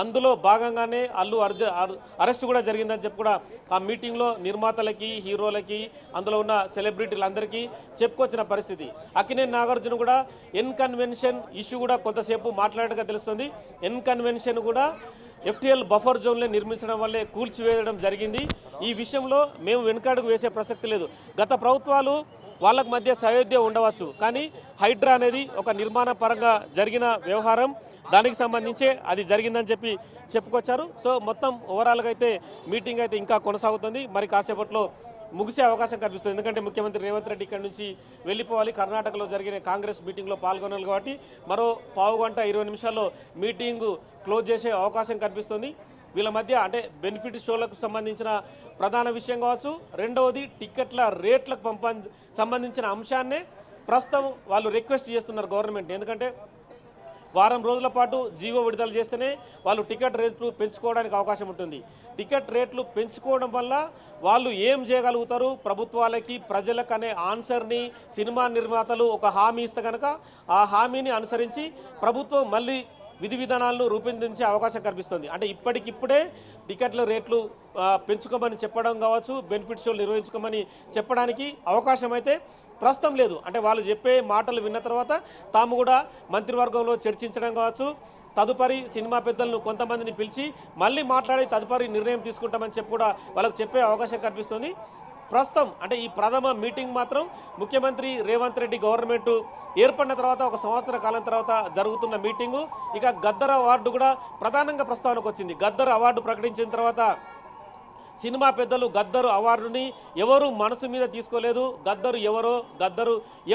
అందులో భాగంగానే అరెస్ట్ కూడా జరిగిందని చెప్పి కూడా ఆ మీటింగ్లో నిర్మాతలకి హీరోలకి అందులో ఉన్న సెలబ్రిటీలందరికీ చెప్పుకొచ్చిన పరిస్థితి. అక్కినేని నాగార్జున కూడా ఎన్ కన్వెన్షన్ ఇష్యూ కూడా కొంతసేపు మాట్లాడగా తెలుస్తుంది. ఎన్ కన్వెన్షన్ కూడా FTL బఫర్ జోన్లే నిర్మించడం వల్లే కూల్చివేయడం జరిగింది. ఈ విషయంలో మేము వెనుకాడుకు వేసే ప్రసక్తి లేదు. గత ప్రభుత్వాలు వాళ్ళకు మధ్య సయోధ్య ఉండవచ్చు, కానీ హైడ్రా అనేది ఒక నిర్మాణ పరంగా జరిగిన వ్యవహారం, దానికి సంబంధించే అది జరిగిందని చెప్పుకొచ్చారు. సో మొత్తం ఓవరాల్గా అయితే మీటింగ్ అయితే ఇంకా కొనసాగుతుంది. మరి కాసేపట్లో ముగిసే అవకాశం కనిపిస్తుంది. ఎందుకంటే ముఖ్యమంత్రి రేవంత్ రెడ్డి ఇక్కడ నుంచి వెళ్ళిపోవాలి. కర్ణాటకలో జరిగిన కాంగ్రెస్ మీటింగ్లో పాల్గొనాలి కాబట్టి మరో పావు గంట 20 నిమిషాల్లో మీటింగు క్లోజ్ చేసే అవకాశం కనిపిస్తుంది. వీళ్ళ మధ్య అంటే బెనిఫిట్ షోలకు సంబంధించిన ప్రధాన విషయం కావచ్చు, రెండవది టికెట్ల రేట్లకు సంబంధించిన అంశాన్నే ప్రస్తుతం వాళ్ళు రిక్వెస్ట్ చేస్తున్నారు గవర్నమెంట్. ఎందుకంటే వారం రోజుల పాటు జీవో విడుదల చేస్తేనే వాళ్ళు టికెట్ రేట్లు పెంచుకోవడానికి అవకాశం ఉంటుంది. టికెట్ రేట్లు పెంచుకోవడం వల్ల వాళ్ళు ఏం చేయగలుగుతారు ప్రభుత్వాలకి ప్రజలకు అనే ఆన్సర్ని సినిమా నిర్మాతలు ఒక హామీ ఇస్తే కనుక ఆ హామీని అనుసరించి ప్రభుత్వం మళ్ళీ విధి విధానాలను రూపొందించే అవకాశం కనిపిస్తుంది. అంటే ఇప్పటికిప్పుడే టికెట్ల రేట్లు పెంచుకోమని చెప్పడం కావచ్చు, బెనిఫిట్ షోలు నిర్వహించుకోమని చెప్పడానికి అవకాశం అయితే ప్రస్తుతం లేదు. అంటే వాళ్ళు చెప్పే మాటలు విన్న తర్వాత తాము కూడా మంత్రివర్గంలో చర్చించడం కావచ్చు, తదుపరి సినిమా పెద్దలను కొంతమందిని పిలిచి మళ్ళీ మాట్లాడి తదుపరి నిర్ణయం తీసుకుంటామని చెప్పి కూడా వాళ్ళకు చెప్పే అవకాశం కనిపిస్తుంది. ప్రస్తుతం అంటే ఈ ప్రథమ మీటింగ్ మాత్రం ముఖ్యమంత్రి రేవంత్ రెడ్డి గవర్నమెంట్ ఏర్పడిన తర్వాత ఒక సంవత్సర కాలం తర్వాత జరుగుతున్న మీటింగు. ఇక గద్దర్ అవార్డు కూడా ప్రధానంగా ప్రస్తావనకు వచ్చింది. గద్దర్ అవార్డు ప్రకటించిన తర్వాత సినిమా పెద్దలు గద్దరు అవార్డుని ఎవరు మనసు మీద తీసుకోలేదు. గద్దరు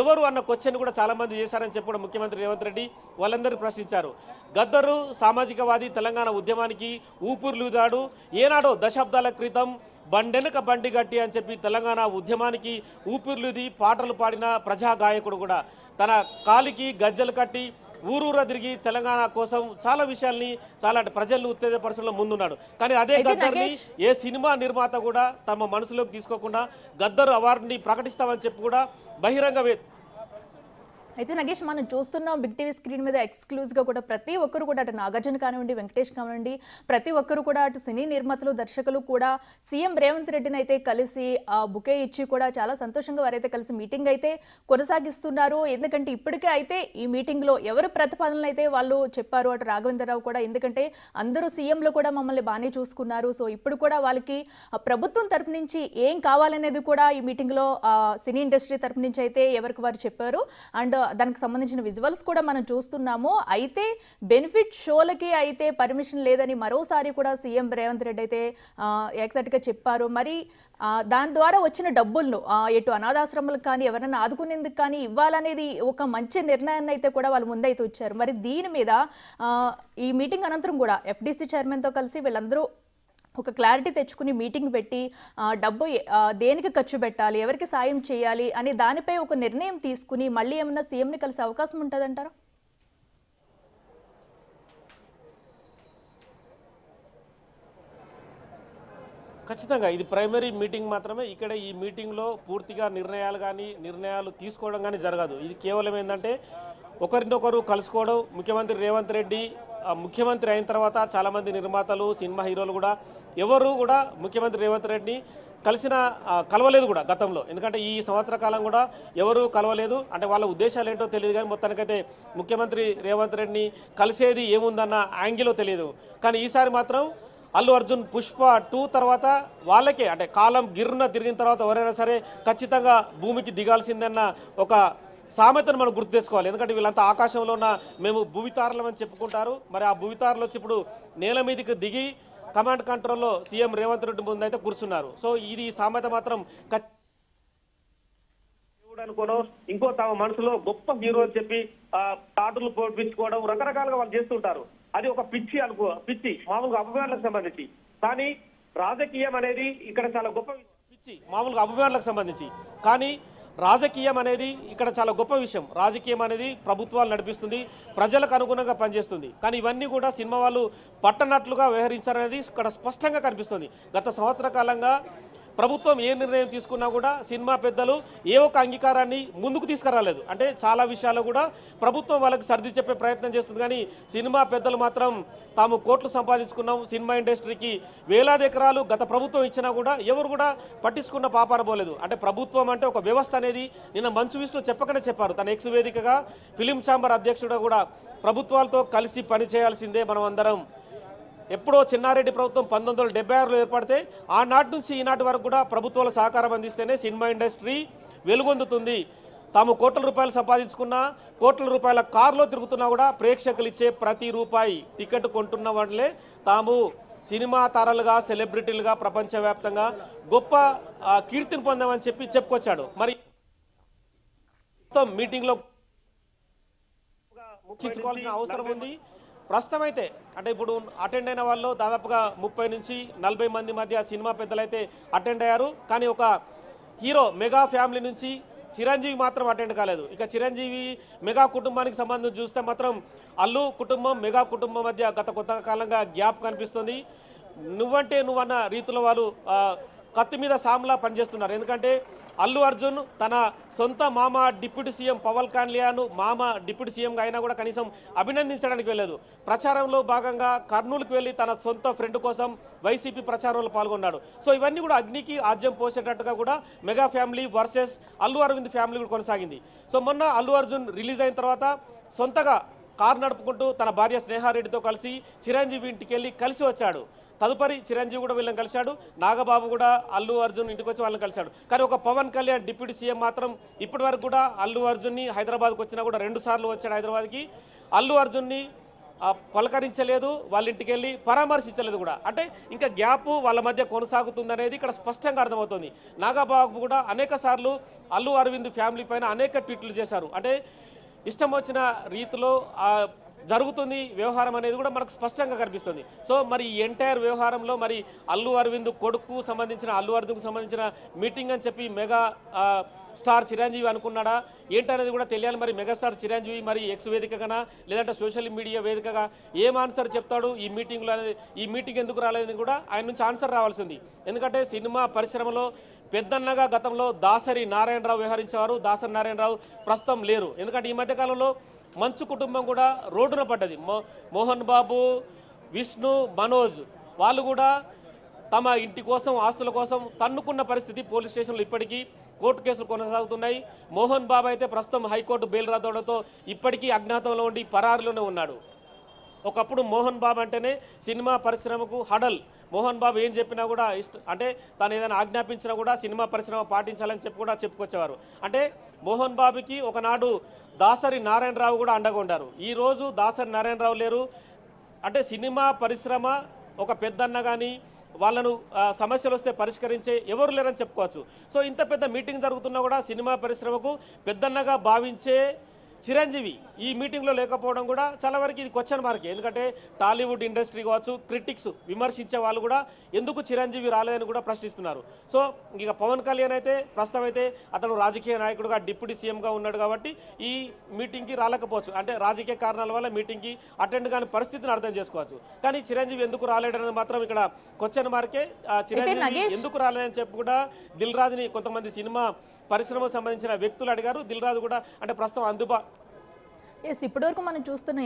ఎవరు అన్న క్వశ్చన్ కూడా చాలామంది చేశారని చెప్పి కూడా ముఖ్యమంత్రి రేవంత్ రెడ్డి వాళ్ళందరినీ ప్రశ్నించారు. గద్దరు సామాజికవాది, తెలంగాణ ఉద్యమానికి ఊపిరిలూదాడు. ఏనాడో దశాబ్దాల క్రితం బండెనక బండి గట్టి అని చెప్పి తెలంగాణ ఉద్యమానికి ఊపిరిలూది పాటలు పాడిన ప్రజా గాయకుడు కూడా తన కాలికి గజ్జలు కట్టి ఊరూరా తిరిగి తెలంగాణ కోసం చాలా విషయాల్ని చాలా ప్రజలను ఉత్తేజపరచడంలో ముందున్నాడు. కానీ అదే గద్దర్ని ఏ సినిమా నిర్మాత కూడా తమ మనసులోకి తీసుకోకుండా గద్దరు అవార్డుని ప్రకటిస్తామని చెప్పి కూడా బహిరంగ అయితే నగేష్ మనం చూస్తున్నాం బిగ్ టీవీ స్క్రీన్ మీద ఎక్స్క్లూజివ్గా కూడా ప్రతి ఒక్కరు కూడా అటు నాగార్జున కానివ్వండి, వెంకటేష్ కానివ్వండి, ప్రతి ఒక్కరు కూడా అటు సినీ నిర్మాతలు, దర్శకులు కూడా సీఎం రేవంత్ రెడ్డిని అయితే కలిసి బుకే ఇచ్చి కూడా చాలా సంతోషంగా వారైతే కలిసి మీటింగ్ అయితే కొనసాగిస్తున్నారు. ఎందుకంటే ఇప్పటికే అయితే ఈ మీటింగ్లో ఎవరు ప్రతిపాదనలు అయితే వాళ్ళు చెప్పారు, అటు రాఘవేంద్రరావు కూడా, ఎందుకంటే అందరూ సీఎంలు కూడా మమ్మల్ని బాగానే చూసుకున్నారు. సో ఇప్పుడు కూడా వాళ్ళకి ప్రభుత్వం తరపు నుంచి ఏం కావాలనేది కూడా ఈ మీటింగ్లో సినీ ఇండస్ట్రీ తరపు నుంచి అయితే ఎవరికి వారు చెప్పారు. అండ్ దానికి సంబంధించిన విజువల్స్ కూడా మనం చూస్తున్నాము. అయితే బెనిఫిట్ షోలకి అయితే పర్మిషన్ లేదని మరోసారి కూడా సీఎం రేవంత్ రెడ్డి అయితే ఏకతటిగా చెప్పారు. మరి దాని ద్వారా వచ్చిన డబ్బులను ఎటు అనాథాశ్రమాలకు కానీ ఎవరైనా ఆదుకునేందుకు కానీ ఇవ్వాలనేది ఒక మంచి నిర్ణయాన్ని అయితే కూడా వాళ్ళు ముందైతే వచ్చారు. మరి దీని మీద ఈ మీటింగ్ అనంతరం కూడా FDC చైర్మన్తో కలిసి వీళ్ళందరూ ఒక క్లారిటీ తెచ్చుకుని మీటింగ్ పెట్టి డబ్బు దేనికి ఖర్చు పెట్టాలి, ఎవరికి సాయం చేయాలి అనే దానిపై ఒక నిర్ణయం తీసుకుని మళ్ళీ ఏమన్నా సీఎంని కలిసే అవకాశం ఉంటుందంటారా? ఖచ్చితంగా ఇది ప్రైమరీ మీటింగ్ మాత్రమే. ఇక్కడ ఈ మీటింగ్లో పూర్తిగా నిర్ణయాలు తీసుకోవడం కానీ జరగదు. ఇది కేవలం ఏంటంటే ఒకరినొకరు కలుసుకోవడం. ముఖ్యమంత్రి రేవంత్ రెడ్డి ముఖ్యమంత్రి అయిన తర్వాత చాలామంది నిర్మాతలు, సినిమా హీరోలు కూడా ఎవరు కూడా ముఖ్యమంత్రి రేవంత్ రెడ్డిని కలవలేదు కూడా గతంలో. ఎందుకంటే ఈ సంవత్సర కాలం కూడా ఎవరు కలవలేదు. అంటే వాళ్ళ ఉద్దేశాలు ఏంటో తెలియదు, కానీ మొత్తానికైతే ముఖ్యమంత్రి రేవంత్ రెడ్డిని కలిసేది ఏముందన్న యాంగిల్లో తెలియదు. కానీ ఈసారి మాత్రం అల్లు అర్జున్ పుష్ప 2 తర్వాత వాళ్ళకే అంటే కాలం గిర్రున తిరిగిన తర్వాత ఎవరైనా సరే ఖచ్చితంగా భూమికి దిగాల్సిందన్న ఒక సామెతను మనం గుర్తు తెచ్చుకోవాలి. ఎందుకంటే వీళ్ళంతా ఆకాశంలో ఉన్న మేము భూవితారులం అని చెప్పుకుంటారు. మరి ఆ భూవితారులు వచ్చి ఇప్పుడు నేల మీదకి దిగి కమాండ్ కంట్రోల్లో సీఎం రేవంత్ రెడ్డి ముందు అయితే కూర్చున్నారు. సో ఇది సామెత మాత్రం అనుకోవడం, ఇంకో తమ మనసులో గొప్ప హీరో అని చెప్పి తాటులు పోపించుకోవడం రకరకాలుగా వాళ్ళు చేస్తుంటారు. అది ఒక పిచ్చి మామూలుగా అభిమానులకు సంబంధించి. కానీ రాజకీయం అనేది ఇక్కడ చాలా గొప్ప పిచ్చి మామూలుగా అభిమానులకు సంబంధించి. కానీ రాజకీయం అనేది ఇక్కడ చాలా గొప్ప విషయం. రాజకీయం అనేది ప్రభుత్వాలు నడిపిస్తుంది, ప్రజలకు అనుగుణంగా పనిచేస్తుంది. కానీ ఇవన్నీ కూడా సినిమా వాళ్ళు పట్టనట్లుగా వ్యవహరించారనేది ఇక్కడ స్పష్టంగా కనిపిస్తుంది. గత సంవత్సర కాలంగా ప్రభుత్వం ఏ నిర్ణయం తీసుకున్నా కూడా సినిమా పెద్దలు ఏ ఒక్క అంగీకారాన్ని ముందుకు తీసుకురాలేదు. అంటే చాలా విషయాల్లో కూడా ప్రభుత్వం వాళ్ళకి సర్ది చెప్పే ప్రయత్నం చేస్తుంది, కానీ సినిమా పెద్దలు మాత్రం తాము కోట్లు సంపాదించుకున్నాం, సినిమా ఇండస్ట్రీకి వేలాది ఎకరాలు గత ప్రభుత్వం ఇచ్చినా కూడా ఎవరు కూడా పట్టించుకున్న పాపాన పోలేదు. అంటే ప్రభుత్వం అంటే ఒక వ్యవస్థ అనేది నిన్న మంచు విష్ణు చెప్పకనే చెప్పారు. తన ఎక్స్ వేదికగా ఫిలిం ఛాంబర్ అధ్యక్షుడు కూడా ప్రభుత్వాలతో కలిసి పనిచేయాల్సిందే మనం అందరం. ఎప్పుడో చిన్నారెడ్డి ప్రభుత్వం 1976లో ఏర్పడితే ఆనాటి నుంచి ఈనాటి వరకు కూడా ప్రభుత్వాల సహకారం అందిస్తేనే సినిమా ఇండస్ట్రీ వెలుగొందుతుంది. తాము కోట్ల రూపాయలు సంపాదించుకున్నా, కోట్ల రూపాయల కారులో తిరుగుతున్నా కూడా ప్రేక్షకులు ఇచ్చే ప్రతి రూపాయి టికెట్ కొంటున్న వాళ్ళే తాము సినిమా తారలుగా, సెలబ్రిటీలుగా ప్రపంచవ్యాప్తంగా గొప్ప కీర్తిని పొందామని చెప్పుకొచ్చాడు. మరి మీటింగ్లో చర్చించుకోవాల్సిన అవసరం ఉంది. ప్రస్తుతం అయితే అంటే ఇప్పుడు అటెండ్ అయిన వాళ్ళు దాదాపుగా 30 నుంచి 40 మంది మధ్య సినిమా పెద్దలైతే అటెండ్ అయ్యారు. కానీ ఒక హీరో మెగా ఫ్యామిలీ నుంచి చిరంజీవి మాత్రం అటెండ్ కాలేదు. ఇక చిరంజీవి మెగా కుటుంబానికి సంబంధించి చూస్తే మాత్రం అల్లు కుటుంబం, మెగా కుటుంబం మధ్య గత కొంత కాలంగా గ్యాప్ కనిపిస్తుంది. నువ్వంటే నువ్వన్న రీతిలో వాళ్ళు కత్తి మీద సామ్లా పనిచేస్తున్నారు. ఎందుకంటే అల్లు అర్జున్ తన సొంత మామ డిప్యూటీ సీఎం పవన్ కళ్యాణ్ మామ డిప్యూటీ సీఎంగా అయినా కూడా కనీసం అభినందించడానికి వెళ్ళలేదు. ప్రచారంలో భాగంగా కర్నూలుకు వెళ్ళి తన సొంత ఫ్రెండ్ కోసం వైసీపీ ప్రచారంలో పాల్గొన్నాడు. సో ఇవన్నీ కూడా అగ్నికి ఆజ్యం పోసేటట్టుగా కూడా mega family versus Allu Aravind family కూడా కొనసాగింది. సో మొన్న అల్లు అర్జున్ రిలీజ్ అయిన తర్వాత సొంతగా కారు నడుపుకుంటూ తన భార్య స్నేహారెడ్డితో కలిసి చిరంజీవి ఇంటికి వెళ్ళి కలిసి వచ్చాడు. తదుపరి చిరంజీవి కూడా వీళ్ళని కలిశాడు. నాగబాబు కూడా అల్లు అర్జున్ ఇంటికి వచ్చి వాళ్ళని కలిశాడు. కానీ ఒక పవన్ కళ్యాణ్ డిప్యూటీ సీఎం మాత్రం ఇప్పటి వరకు కూడా అల్లు అర్జున్ని హైదరాబాద్కి వచ్చినా కూడా 2 సార్లు వచ్చాడు హైదరాబాద్కి. అల్లు అర్జున్ని పలకరించలేదు, వాళ్ళ ఇంటికి వెళ్ళి పరామర్శించలేదు కూడా. అంటే ఇంకా గ్యాప్ వాళ్ళ మధ్య కొనసాగుతుందనేది ఇక్కడ స్పష్టంగా అర్థమవుతుంది. నాగబాబు కూడా అనేక సార్లు అల్లు అరవింద్ ఫ్యామిలీ పైన అనేక ట్వీట్లు చేశారు. అంటే ఇష్టం వచ్చిన రీతిలో జరుగుతుంది వ్యవహారం అనేది కూడా మనకు స్పష్టంగా కనిపిస్తుంది. సో మరి ఈ ఎంటైర్ వ్యవహారంలో మరి అల్లు అరవింద్ కొడుకు సంబంధించిన అల్లు అర్జున్కు సంబంధించిన మీటింగ్ అని చెప్పి మెగా స్టార్ చిరంజీవి అనుకున్నాడా ఏంటనేది కూడా తెలియాలి. మరి మెగాస్టార్ చిరంజీవి మరి ఎక్స్ వేదికగా లేదంటే సోషల్ మీడియా వేదికగా ఏం ఆన్సర్ చెప్తాడు ఈ మీటింగ్లో అనేది, ఈ మీటింగ్ ఎందుకు రాలేదని కూడా ఆయన నుంచి ఆన్సర్ రావాల్సింది. ఎందుకంటే సినిమా పరిశ్రమలో పెద్దన్నగా గతంలో దాసరి నారాయణరావు వ్యవహరించేవారు. దాసరి నారాయణరావు ప్రస్తుతం లేరు. ఎందుకంటే ఈ మధ్యకాలంలో మంచు కుటుంబం కూడా రోడ్డున పడ్డది. మోహన్ బాబు, విష్ణు, మనోజ్ వాళ్ళు కూడా తమ ఇంటి కోసం, ఆస్తుల కోసం తన్నుకున్న పరిస్థితి. పోలీస్ స్టేషన్లో ఇప్పటికీ కోర్టు కేసులు కొనసాగుతున్నాయి. మోహన్ బాబు అయితే ప్రస్తుతం హైకోర్టు బెయిల్ రద్దవడంతో ఇప్పటికీ అజ్ఞాతంలో ఉండి పరారులోనే ఉన్నాడు. ఒకప్పుడు మోహన్ బాబు అంటేనే సినిమా పరిశ్రమకు హడల్. మోహన్ బాబు ఏం చెప్పినా కూడా అంటే తను ఏదైనా ఆజ్ఞాపించినా కూడా సినిమా పరిశ్రమ పాటించాలని చెప్పి కూడా చెప్పుకొచ్చేవారు. అంటే మోహన్ బాబుకి ఒకనాడు దాసరి నారాయణరావు కూడా అండగా ఉండారు. ఈరోజు దాసరి నారాయణరావు లేరు. అంటే సినిమా పరిశ్రమ ఒక పెద్దన్న కానీ వాళ్ళను సమస్యలు వస్తే పరిష్కరించే ఎవరు లేరని చెప్పుకోవచ్చు. సో ఇంత పెద్ద మీటింగ్ జరుగుతున్నా కూడా సినిమా పరిశ్రమకు పెద్దన్నగా భావించే చిరంజీవి ఈ మీటింగ్లో లేకపోవడం కూడా చాలా వరకు ఇది క్వశ్చన్ మార్క్. ఎందుకంటే టాలీవుడ్ ఇండస్ట్రీ కావచ్చు, క్రిటిక్స్ విమర్శించే వాళ్ళు కూడా ఎందుకు చిరంజీవి రాలేదని కూడా ప్రశ్నిస్తున్నారు. సో ఇక పవన్ కళ్యాణ్ అయితే ప్రస్తుతం అయితే అతను రాజకీయ నాయకుడుగా డిప్యూటీ సీఎంగా ఉన్నాడు కాబట్టి ఈ మీటింగ్కి రాలేకపోవచ్చు. అంటే రాజకీయ కారణాల వల్ల మీటింగ్కి అటెండ్ కాని పరిస్థితిని అర్థం చేసుకోవచ్చు. కానీ చిరంజీవి ఎందుకు రాలేడనేది మాత్రం ఇక్కడ క్వశ్చన్ మార్కే. చిరంజీవి ఎందుకు రాలేదని చెప్పి కూడా దిల్ రాజుని కొంతమంది సినిమా పరిశ్రమకు సంబంధించిన వ్యక్తులు అడిగారు. దిల్ రాజు కూడా అంటే ప్రస్తుతం ఇప్పటివరకు మనం చూస్తున్న